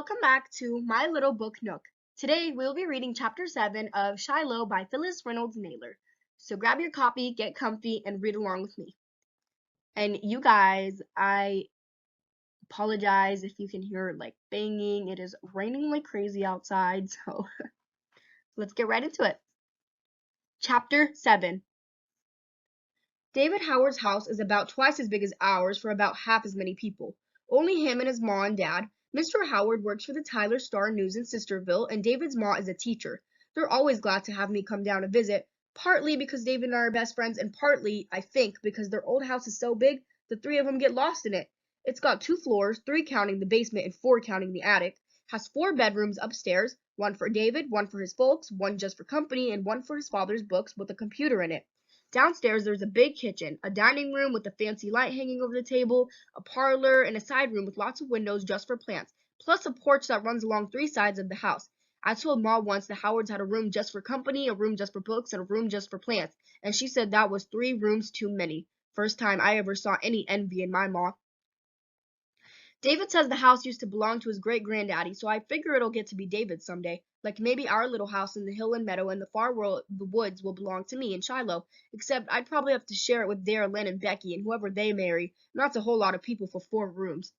welcome back to My Little Book Nook. Today we'll be reading Chapter 7 of Shiloh by Phillis Reynolds Naylor. So grab your copy, get comfy, and read along with me. And you guys, I apologize if you can hear like banging. It is raining like crazy outside, so let's get right into it. Chapter 7. David Howard's house is about twice as big as ours for about half as many people. Only him and his ma and dad. Mr. Howard works for the Tyler Star News in Sisterville, and David's ma is a teacher. They're always glad to have me come down to visit, partly because David and I are best friends, and partly, I think, because their old house is so big, the three of them get lost in it. It's got 2 floors, 3 counting the basement and 4 counting the attic, has 4 bedrooms upstairs, 1 for David, 1 for his folks, 1 just for company, and 1 for his father's books with a computer in it. Downstairs, there's a big kitchen, a dining room with a fancy light hanging over the table, a parlor, and a side room with lots of windows just for plants, plus a porch that runs along 3 sides of the house. I told Ma once the Howards had a room just for company, a room just for books, and a room just for plants, and she said that was 3 rooms too many. First time I ever saw any envy in my Ma. David says the house used to belong to his great-granddaddy, so I figure it'll get to be David's someday. Like maybe our little house in the hill and meadow in the far world, the woods will belong to me in Shiloh, except I'd probably have to share it with Dare, Lynn, and Becky, and whoever they marry. Not a whole lot of people for 4 rooms.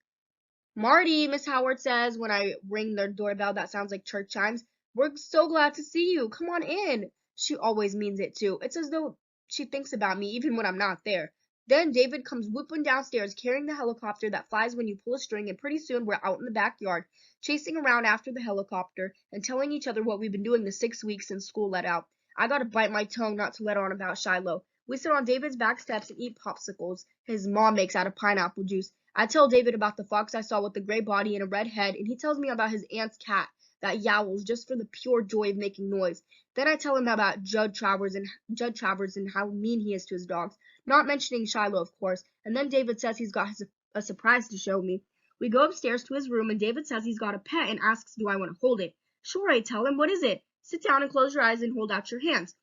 Marty, Miss Howard says when I ring their doorbell that sounds like church chimes. We're so glad to see you. Come on in. She always means it too. It's as though she thinks about me even when I'm not there. Then David comes whooping downstairs carrying the helicopter that flies when you pull a string, and pretty soon we're out in the backyard, chasing around after the helicopter and telling each other what we've been doing the 6 weeks since school let out. I gotta bite my tongue not to let on about Shiloh. We sit on David's back steps and eat popsicles his mom makes out of pineapple juice. I tell David about the fox I saw with the gray body and a red head, and he tells me about his aunt's cat that yowls just for the pure joy of making noise. Then I tell him about Judd Travers and how mean he is to his dogs, not mentioning Shiloh, of course. And then David says he's got a surprise to show me. We go upstairs to his room, and David says he's got a pet and asks, do I want to hold it? Sure, I tell him. What is it? Sit down and close your eyes and hold out your hands.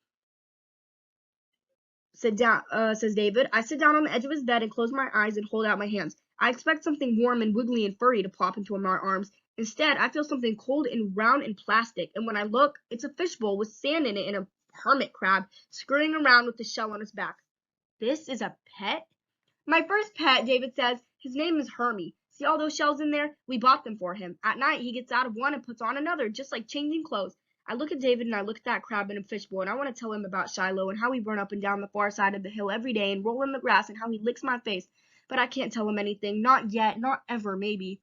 Sit down, says David. I sit down on the edge of his bed and close my eyes and hold out my hands. I expect something warm and wiggly and furry to plop into my arms. Instead, I feel something cold and round and plastic, and when I look, it's a fishbowl with sand in it and a hermit crab scurrying around with a shell on his back. This is a pet? My first pet, David says. His name is Hermie. See all those shells in there? We bought them for him. At night, he gets out of one and puts on another, just like changing clothes. I look at David and I look at that crab in a fishbowl, and I want to tell him about Shiloh and how we run up and down the far side of the hill every day and roll in the grass and how he licks my face. But I can't tell him anything. Not yet. Not ever, maybe.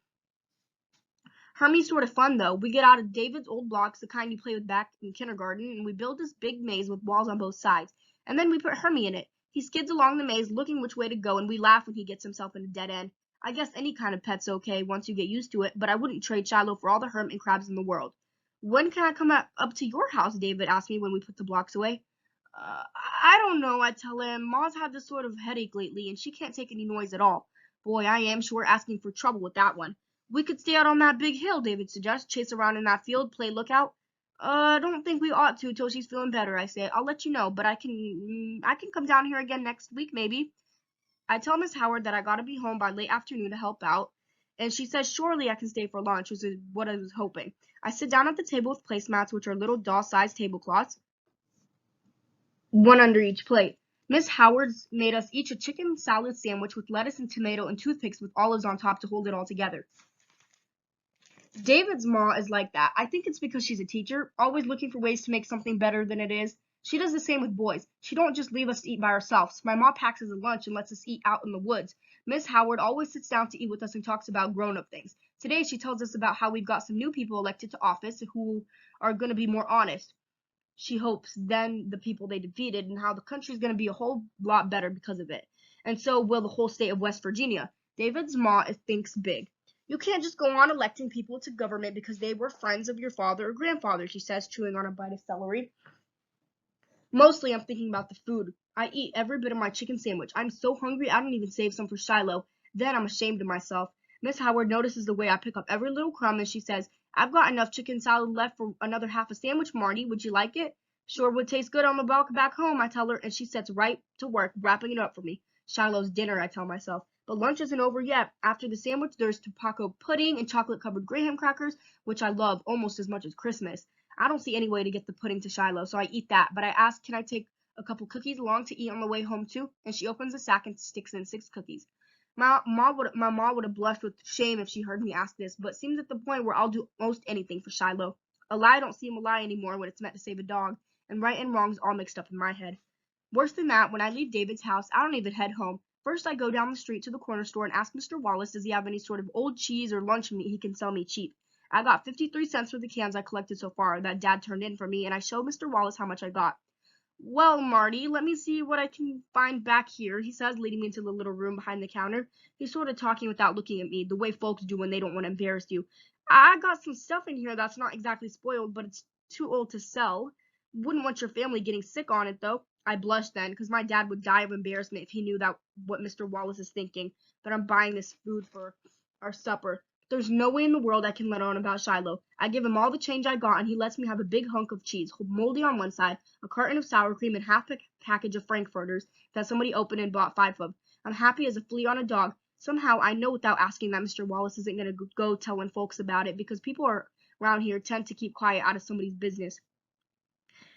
Hermie's sort of fun, though. We get out of David's old blocks, the kind you play with back in kindergarten, and we build this big maze with walls on both sides. And then we put Hermie in it. He skids along the maze, looking which way to go, and we laugh when he gets himself in a dead end. I guess any kind of pet's okay once you get used to it, but I wouldn't trade Shiloh for all the hermit crabs in the world. When can I come up to your house? David asked me when we put the blocks away. I don't know, I tell him. Ma's had this sort of headache lately, and she can't take any noise at all. Boy, I am sure asking for trouble with that one. We could stay out on that big hill, David suggests, chase around in that field, play lookout. I don't think we ought to till she's feeling better, I say. I'll let you know, but I can come down here again next week, maybe. I tell Miss Howard that I gotta be home by late afternoon to help out, and she says surely I can stay for lunch, which is what I was hoping. I sit down at the table with placemats, which are little doll-sized tablecloths, one under each plate. Miss Howard's made us each a chicken salad sandwich with lettuce and tomato and toothpicks with olives on top to hold it all together. David's ma is like that. I think it's because she's a teacher, always looking for ways to make something better than it is. She does the same with boys. She don't just leave us to eat by ourselves. My ma packs us a lunch and lets us eat out in the woods. Miss Howard always sits down to eat with us and talks about grown-up things. Today she tells us about how we've got some new people elected to office who are going to be more honest, she hopes, than the people they defeated, and how the country's going to be a whole lot better because of it. And so will the whole state of West Virginia. David's ma thinks big. You can't just go on electing people to government because they were friends of your father or grandfather, she says, chewing on a bite of celery. Mostly I'm thinking about the food. I eat every bit of my chicken sandwich. I'm so hungry I don't even save some for Shiloh. Then I'm ashamed of myself. Miss Howard notices the way I pick up every little crumb, and she says, I've got enough chicken salad left for another half a sandwich, Marty. Would you like it? Sure would taste good on the walk back home, I tell her, and she sets right to work wrapping it up for me. Shiloh's dinner, I tell myself. But lunch isn't over yet. After the sandwich, there's tapaco pudding and chocolate-covered graham crackers, which I love almost as much as Christmas. I don't see any way to get the pudding to Shiloh, so I eat that. But I ask, can I take a couple cookies along to eat on the way home too? And she opens a sack and sticks in 6 cookies. My mom would have blushed with shame if she heard me ask this, but seems at the point where I'll do most anything for Shiloh. A lie don't seem a lie anymore when it's meant to save a dog, and right and wrong's all mixed up in my head. Worse than that, when I leave David's house, I don't even head home. First, I go down the street to the corner store and ask Mr. Wallace does he have any sort of old cheese or lunch meat he can sell me cheap. I got 53 cents for the cans I collected so far that Dad turned in for me, and I showed Mr. Wallace how much I got. Well, Marty, let me see what I can find back here, he says, leading me into the little room behind the counter. He's sort of talking without looking at me, the way folks do when they don't want to embarrass you. I got some stuff in here that's not exactly spoiled, but it's too old to sell. Wouldn't want your family getting sick on it, though. I blushed then, because my dad would die of embarrassment if he knew that what Mr. Wallace is thinking, that I'm buying this food for our supper. There's no way in the world I can let on about Shiloh. I give him all the change I got, and he lets me have a big hunk of cheese, moldy on one side, a carton of sour cream, and half a package of frankfurters that somebody opened and bought 5 of. I'm happy as a flea on a dog. Somehow I know without asking that Mr. Wallace isn't going to go telling folks about it, because people around here tend to keep quiet out of somebody's business.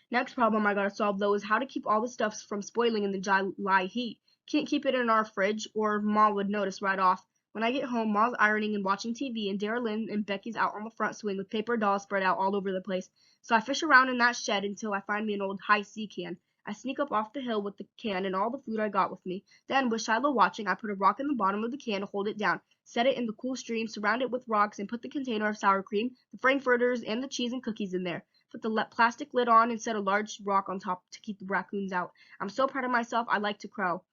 Next problem I gotta solve, though, is how to keep all the stuff from spoiling in the July heat. Can't keep it in our fridge, or Ma would notice right off. When I get home, Ma's ironing and watching TV, and Darylyn and Becky's out on the front swing with paper dolls spread out all over the place. So I fish around in that shed until I find me an old high-C can. I sneak up off the hill with the can and all the food I got with me. Then, with Shiloh watching, I put a rock in the bottom of the can to hold it down, set it in the cool stream, surround it with rocks, and put the container of sour cream, the frankfurters, and the cheese and cookies in there. Put the plastic lid on and set a large rock on top to keep the raccoons out. I'm so proud of myself, I like to crow.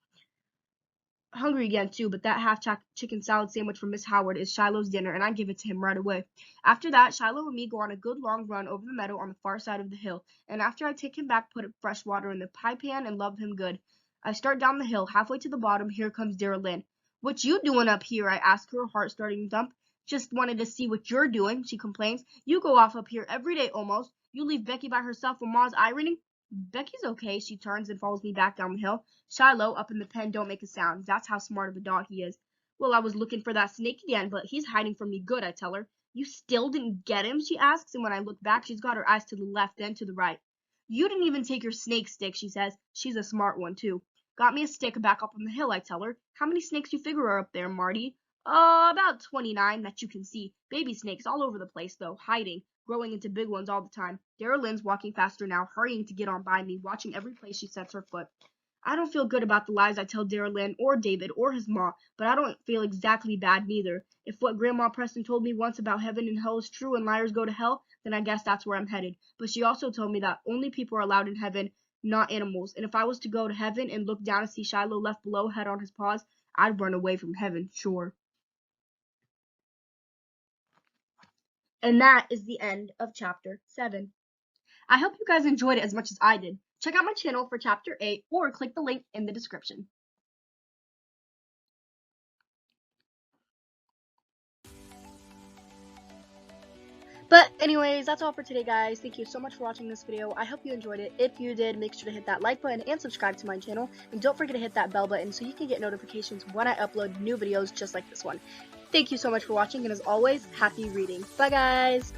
Hungry again, too, but that half-chicken salad sandwich from Miss Howard is Shiloh's dinner, and I give it to him right away. After that, Shiloh and me go on a good long run over the meadow on the far side of the hill, and after I take him back, put fresh water in the pie pan and love him good. I start down the hill. Halfway to the bottom, here comes Darylyn. What you doing up here? I ask her, heart starting to thump. Just wanted to see what you're doing, she complains. You go off up here every day almost. You leave Becky by herself when Ma's ironing? Becky's okay, she turns and follows me back down the hill. Shiloh, up in the pen, don't make a sound. That's how smart of a dog he is. Well, I was looking for that snake again, but he's hiding from me good, I tell her. You still didn't get him, she asks, and when I look back, she's got her eyes to the left and to the right. You didn't even take your snake stick, she says. She's a smart one, too. Got me a stick back up on the hill, I tell her. How many snakes you figure are up there, Marty? About 29 that you can see. Baby snakes all over the place, though, hiding, growing into big ones all the time. Darylyn's walking faster now, hurrying to get on by me, watching every place she sets her foot. I don't feel good about the lies I tell Darylyn or David or his ma, but I don't feel exactly bad neither. If what Grandma Preston told me once about heaven and hell is true and liars go to hell, then I guess that's where I'm headed. But she also told me that only people are allowed in heaven, not animals, and if I was to go to heaven and look down and see Shiloh left below, head on his paws, I'd run away from heaven, sure. And that is the end of chapter 7. I hope you guys enjoyed it as much as I did. Check out my channel for chapter 8 or click the link in the description. But anyways, that's all for today, guys. Thank you so much for watching this video. I hope you enjoyed it. If you did, make sure to hit that like button and subscribe to my channel. And don't forget to hit that bell button so you can get notifications when I upload new videos just like this one. Thank you so much for watching, and as always, happy reading. Bye, guys!